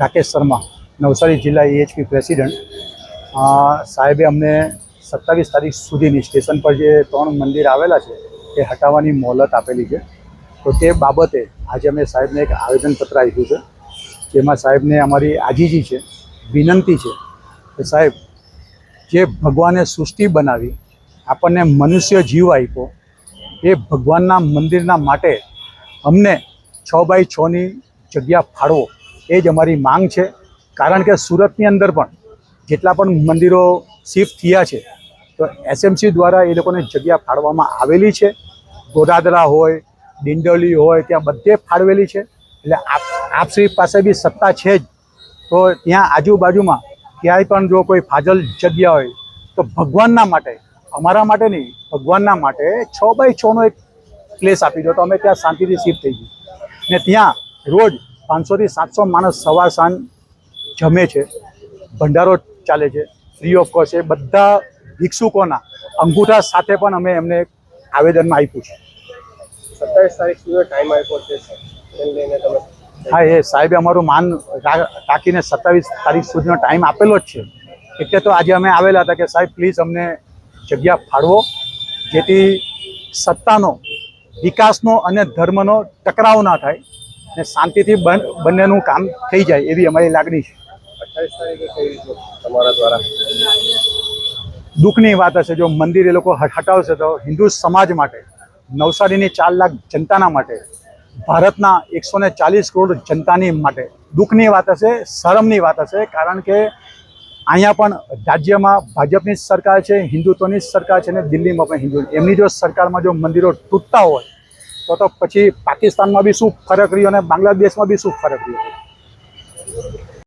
રાકેશ શર્મા, નવસારી જિલ્લા AHP president. સાહેબે અમને 27 તારીખ સુધીની સ્ટેશન પર જે 3 મંદિર આવેલા છે એ હટાવવાની મોહલત આપેલી છે. તો તે બાબતે આજે અમે સાહેબને એક આવેદનપત્ર આપ્યું છે, જેમાં સાહેબને અમારી આજીજી છે, વિનંતી છે કે સાહેબ, જે ભગવાને સૃષ્ટિ બનાવી, આપણને મનુષ્ય જીવ આપ્યો, એ ભગવાનના મંદિરના માટે અમને 6x6ની જગ્યા ફાળવો, એ જ અમારી માંગ છે. કારણ કે સુરતની અંદર પણ જેટલા પણ મંદિરો શિફ્ટ થયા છે તો એસએમસી દ્વારા એ લોકોને જગ્યા ફાળવવામાં આવેલી છે. ગોરાદરા હોય, ડિંડોલી હોય, ત્યાં બધે ફાળવેલી છે. એટલે આપશ્રી પાસે બી સત્તા છે જ. તો ત્યાં આજુબાજુમાં ક્યાંય પણ જો કોઈ ફાજલ જગ્યા હોય તો ભગવાનના માટે, અમારા માટે નહીં, ભગવાનના માટે 6x6નો એક પ્લેસ આપી દો તો અમે ત્યાં શાંતિથી શિફ્ટ થઈ જઈએ. ને ત્યાં રોજ 500 થી 700 માણસ સવાર સાંજ જમે છે, ભંડારો ચાલે છે ફ્રી ઓફ કોસ્ટ. એ બધા ભિક્ષુકોના અંગૂઠા સાથે પણ અમે એમને આવેદનમાં આપ્યું છે. 27 તારીખ સુધી ટાઈમ આપ્યો છે, લઈને તમે? હા, એ સાહેબે અમારું માન રાખીને 27 તારીખ સુધીનો ટાઈમ આપેલો જ છે. એટલે તો આજે અમે આવેલા હતા કે સાહેબ પ્લીઝ અમને જગ્યા ફાળવો, જેથી સત્તાનો, વિકાસનો અને ધર્મનો ટકરાવ ના થાય ને શાંતિથી બંનેનું કામ થઈ જાય, એવી અમારી લાગણી છે. 28 તારીખે કઈ રીતનું તમારા દ્વારા? દુઃખની વાત હશે, જો મંદિર એ લોકો હટાવશે તો હિન્દુ સમાજ માટે, નવસારીની 4 લાખ જનતાના માટે, ભારતના 140 કરોડ જનતાની માટે દુઃખની વાત હશે, શરમની વાત હશે. કારણ કે અહીંયા પણ રાજ્યમાં ભાજપની જ સરકાર છે, હિન્દુત્વની જ સરકાર છે, અને દિલ્હીમાં પણ હિન્દુ. એમની જો સરકારમાં જો મંદિરો તૂટતા હોય તો પછી પાકિસ્તાનમાં બી શું ફરક રહ્યો અને બાંગ્લાદેશમાં બી શું ફરક રહ્યો.